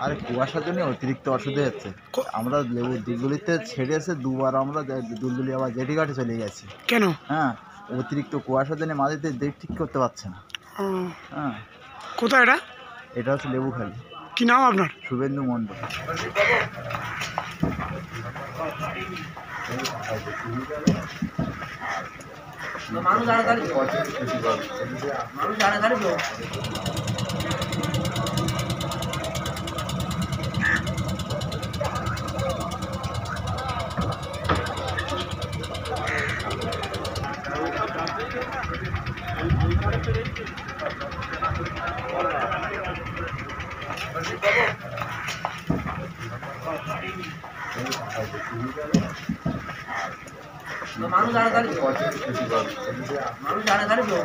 আর কুয়াশার জন্য অতিরিক্ত অসুবিধা হচ্ছে। আমরা লেবু দুলদুলিতে ছেড়েছে দুবার, আমরা দুলদুলি আবার জেটিঘাটে চলে গেছি। কেন? হ্যাঁ, অতিরিক্ত কুয়াশার জন্য মাঝেতে দিক ঠিক করতে পারছে না। হ্যাঁ, কোথায় এটা? এটা হচ্ছে লেবুখালি। কি নাম আপনার? শুভেন্দু মণ্ডল। মানুষ আড়াতাড়ি মানুষ আড়াতাড়ি তো মানুষ আড়াতাড়ি তো